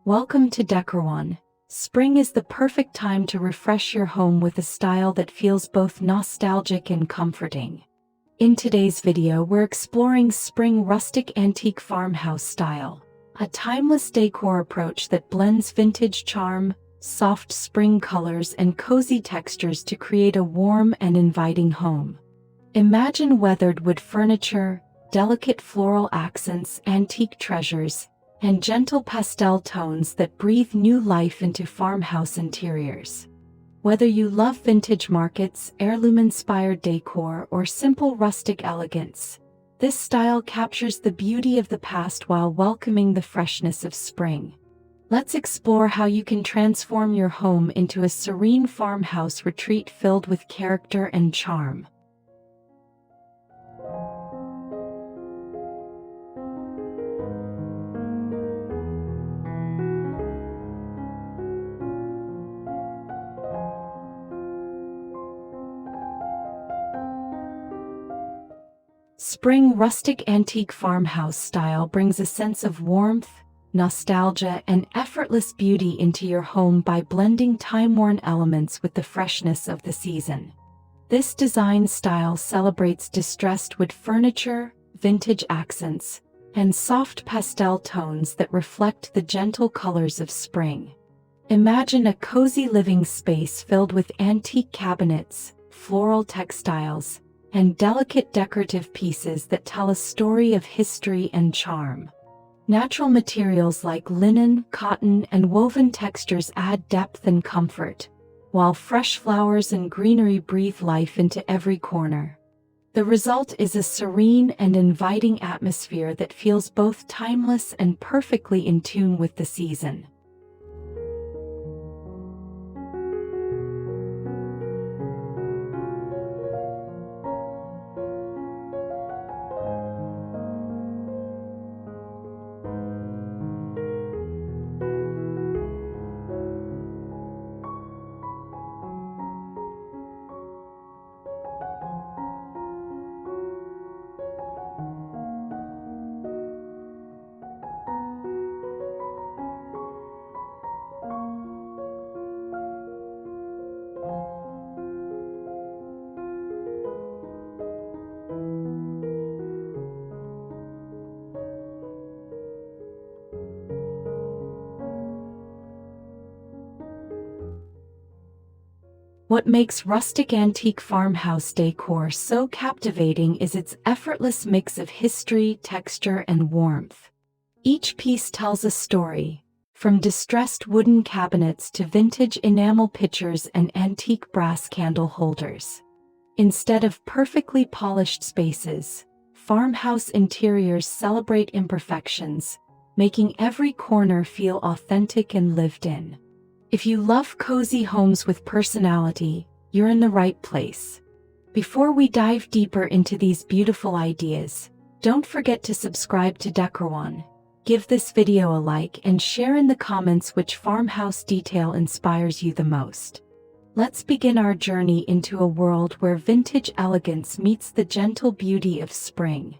Welcome to Decor. Spring is the perfect time to refresh your home with a style that feels both nostalgic and comforting. In today's video, we're exploring spring rustic antique farmhouse style, a timeless decor approach that blends vintage charm, soft spring colors, and cozy textures to create a warm and inviting home. Imagine weathered wood furniture, delicate floral accents, antique treasures, and gentle pastel tones that breathe new life into farmhouse interiors. Whether you love vintage markets, heirloom-inspired decor, or simple rustic elegance, this style captures the beauty of the past while welcoming the freshness of spring. Let's explore how you can transform your home into a serene farmhouse retreat filled with character and charm. Spring rustic antique farmhouse style brings a sense of warmth, nostalgia, and effortless beauty into your home by blending time-worn elements with the freshness of the season. This design style celebrates distressed wood furniture, vintage accents, and soft pastel tones that reflect the gentle colors of spring. Imagine a cozy living space filled with antique cabinets, floral textiles, and delicate decorative pieces that tell a story of history and charm. Natural materials like linen, cotton, and woven textures add depth and comfort, while fresh flowers and greenery breathe life into every corner. The result is a serene and inviting atmosphere that feels both timeless and perfectly in tune with the season. What makes rustic antique farmhouse decor so captivating is its effortless mix of history, texture, and warmth. Each piece tells a story, from distressed wooden cabinets to vintage enamel pitchers and antique brass candle holders. Instead of perfectly polished spaces, farmhouse interiors celebrate imperfections, making every corner feel authentic and lived in. If you love cozy homes with personality, you're in the right place. Before we dive deeper into these beautiful ideas, don't forget to subscribe to Decor. Give this video a like and share in the comments which farmhouse detail inspires you the most. Let's begin our journey into a world where vintage elegance meets the gentle beauty of spring.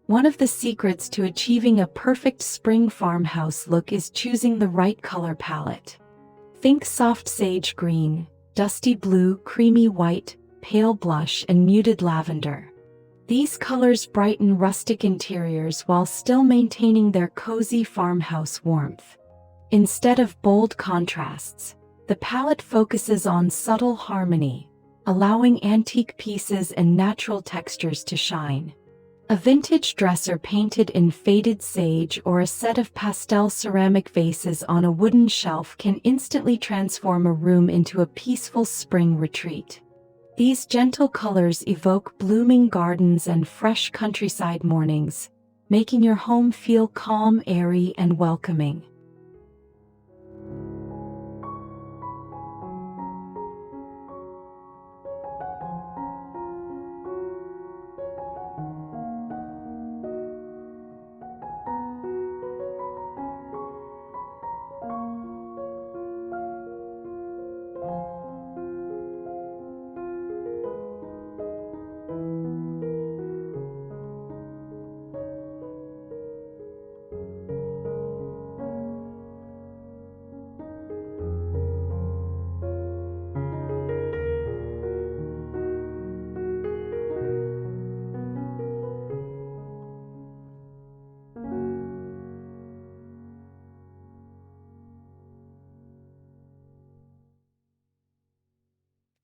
One of the secrets to achieving a perfect spring farmhouse look is choosing the right color palette. Think soft sage green, dusty blue, creamy white, pale blush, and muted lavender. These colors brighten rustic interiors while still maintaining their cozy farmhouse warmth. Instead of bold contrasts, the palette focuses on subtle harmony, allowing antique pieces and natural textures to shine. A vintage dresser painted in faded sage or a set of pastel ceramic vases on a wooden shelf can instantly transform a room into a peaceful spring retreat. These gentle colors evoke blooming gardens and fresh countryside mornings, making your home feel calm, airy, and welcoming.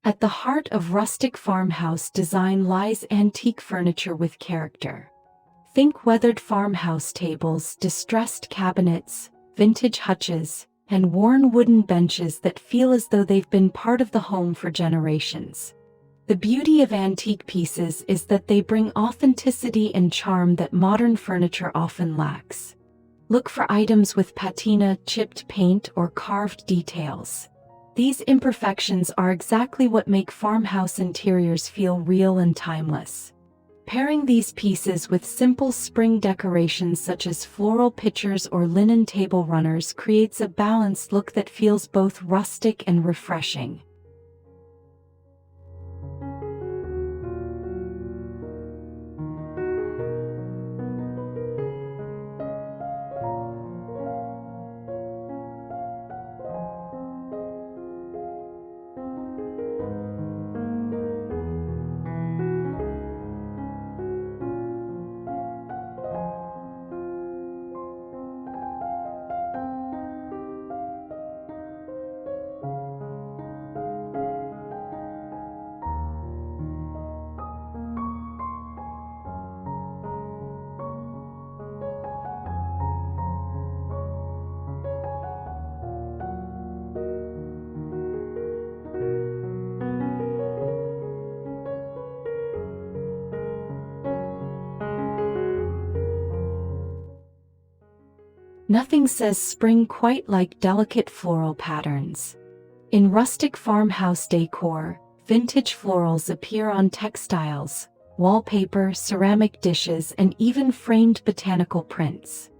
At the heart of rustic farmhouse design lies antique furniture with character. Think weathered farmhouse tables, distressed cabinets, vintage hutches, and worn wooden benches that feel as though they've been part of the home for generations. The beauty of antique pieces is that they bring authenticity and charm that modern furniture often lacks. Look for items with patina, chipped paint, or carved details. These imperfections are exactly what make farmhouse interiors feel real and timeless. Pairing these pieces with simple spring decorations such as floral pictures or linen table runners creates a balanced look that feels both rustic and refreshing. Nothing says spring quite like delicate floral patterns. In rustic farmhouse decor, vintage florals appear on textiles, wallpaper, ceramic dishes, and even framed botanical prints.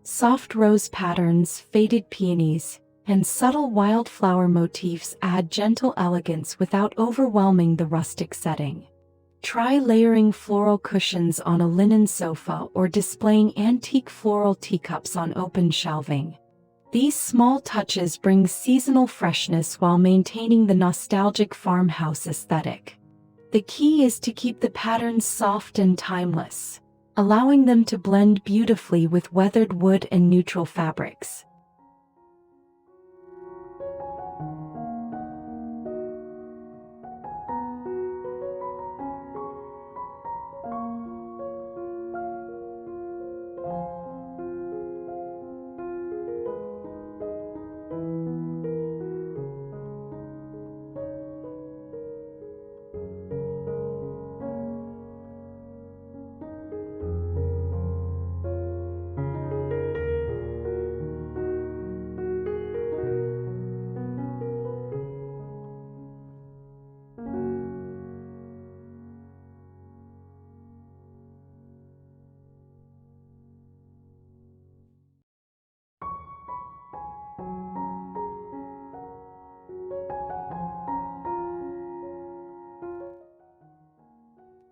Soft rose patterns, faded peonies, and subtle wildflower motifs add gentle elegance without overwhelming the rustic setting. Try layering floral cushions on a linen sofa or displaying antique floral teacups on open shelving. These small touches bring seasonal freshness while maintaining the nostalgic farmhouse aesthetic. The key is to keep the patterns soft and timeless, allowing them to blend beautifully with weathered wood and neutral fabrics.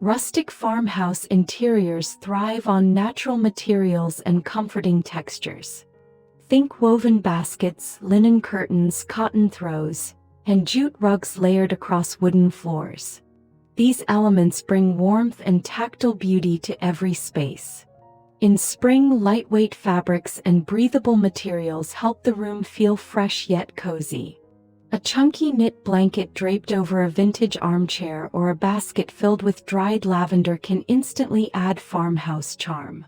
Rustic farmhouse interiors thrive on natural materials and comforting textures. Think woven baskets, linen curtains, cotton throws, and jute rugs layered across wooden floors. These elements bring warmth and tactile beauty to every space. In spring, lightweight fabrics and breathable materials help the room feel fresh yet cozy. A chunky knit blanket draped over a vintage armchair or a basket filled with dried lavender can instantly add farmhouse charm.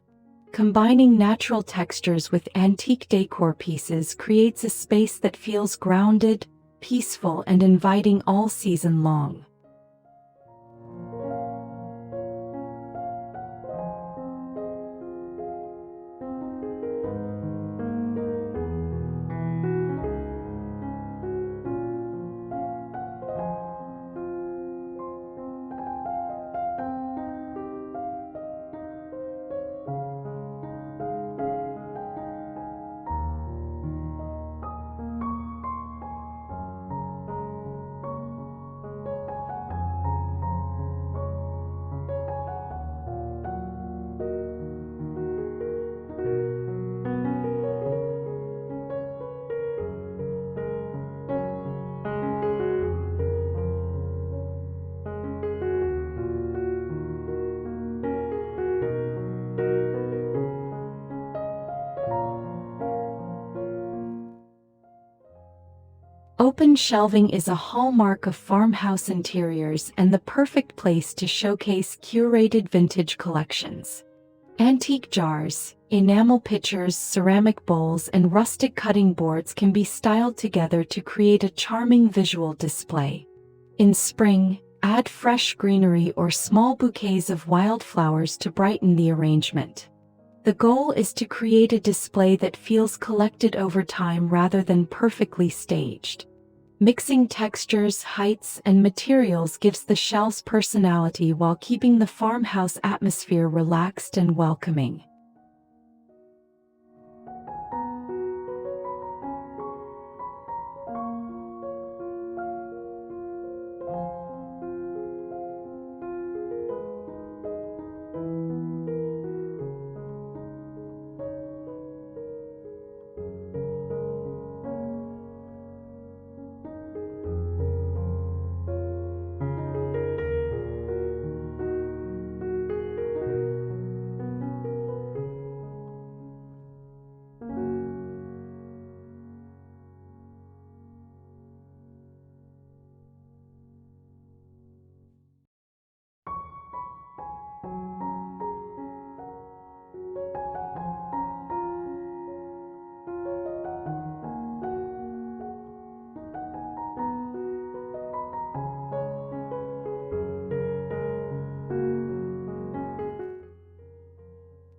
Combining natural textures with antique decor pieces creates a space that feels grounded, peaceful, and inviting all season long. Open shelving is a hallmark of farmhouse interiors and the perfect place to showcase curated vintage collections. Antique jars, enamel pitchers, ceramic bowls, and rustic cutting boards can be styled together to create a charming visual display. In spring, add fresh greenery or small bouquets of wildflowers to brighten the arrangement. The goal is to create a display that feels collected over time rather than perfectly staged. Mixing textures, heights, and materials gives the shelves personality while keeping the farmhouse atmosphere relaxed and welcoming.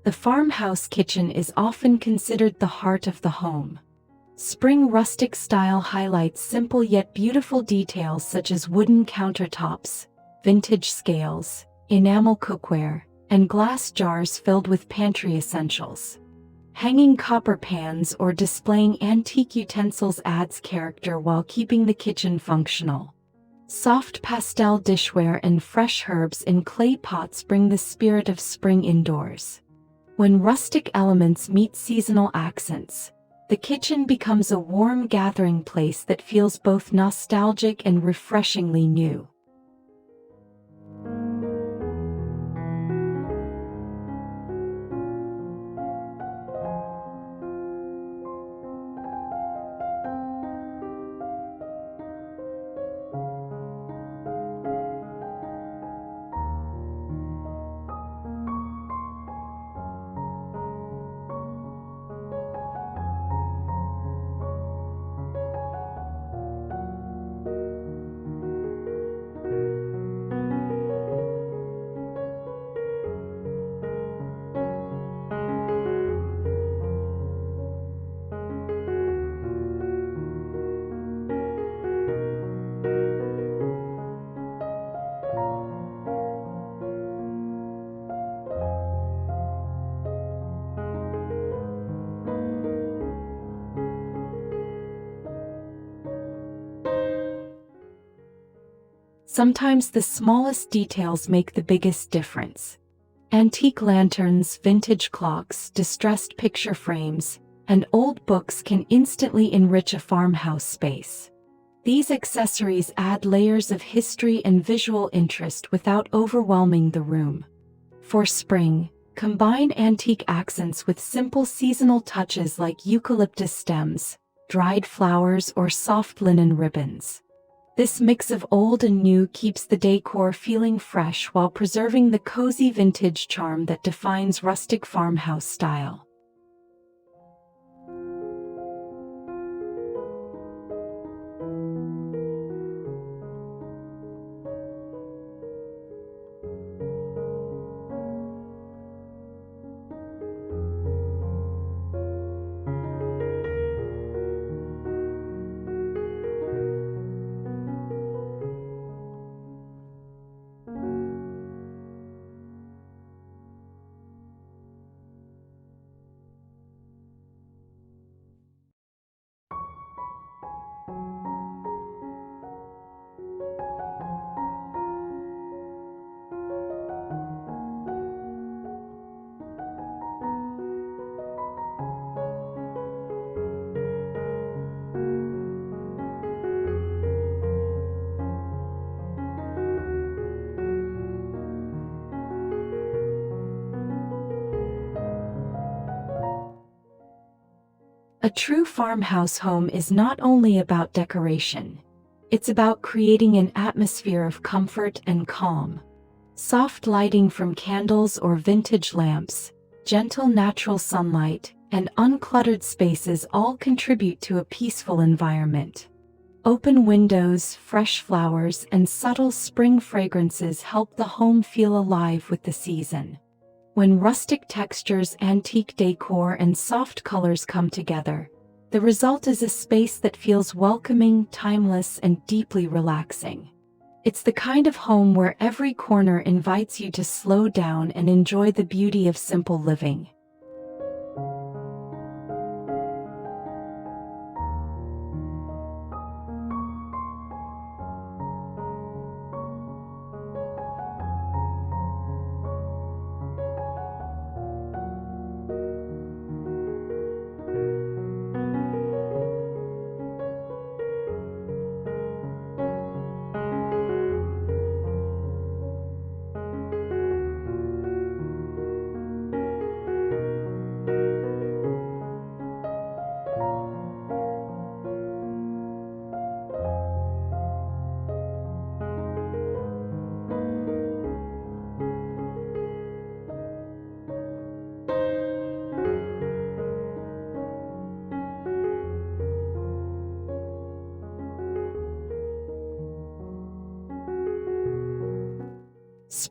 The farmhouse kitchen is often considered the heart of the home. Spring rustic style highlights simple yet beautiful details such as wooden countertops, vintage scales, enamel cookware, and glass jars filled with pantry essentials. Hanging copper pans or displaying antique utensils adds character while keeping the kitchen functional. Soft pastel dishware and fresh herbs in clay pots bring the spirit of spring indoors. When rustic elements meet seasonal accents, the kitchen becomes a warm gathering place that feels both nostalgic and refreshingly new. Sometimes the smallest details make the biggest difference. Antique lanterns, vintage clocks, distressed picture frames, and old books can instantly enrich a farmhouse space. These accessories add layers of history and visual interest without overwhelming the room. For spring, combine antique accents with simple seasonal touches like eucalyptus stems, dried flowers, or soft linen ribbons. This mix of old and new keeps the decor feeling fresh while preserving the cozy vintage charm that defines rustic farmhouse style. A true farmhouse home is not only about decoration. It's about creating an atmosphere of comfort and calm. Soft lighting from candles or vintage lamps, gentle natural sunlight, and uncluttered spaces all contribute to a peaceful environment. Open windows, fresh flowers, and subtle spring fragrances help the home feel alive with the season. When rustic textures, antique decor, and soft colors come together, the result is a space that feels welcoming, timeless, and deeply relaxing. It's the kind of home where every corner invites you to slow down and enjoy the beauty of simple living.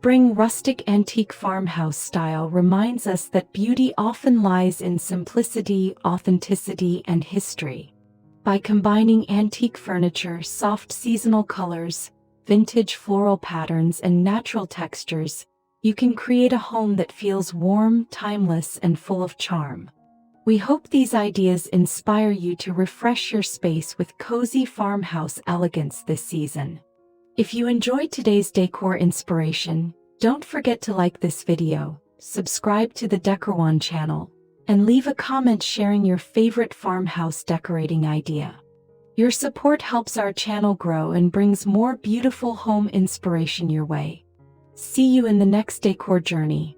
Spring Rustic Antique Farmhouse Style reminds us that beauty often lies in simplicity, authenticity, and history. By combining antique furniture, soft seasonal colors, vintage floral patterns, and natural textures, you can create a home that feels warm, timeless, and full of charm. We hope these ideas inspire you to refresh your space with cozy farmhouse elegance this season. If you enjoyed today's decor inspiration, don't forget to like this video, subscribe to the Decor channel, and leave a comment sharing your favorite farmhouse decorating idea. Your support helps our channel grow and brings more beautiful home inspiration your way. See you in the next decor journey.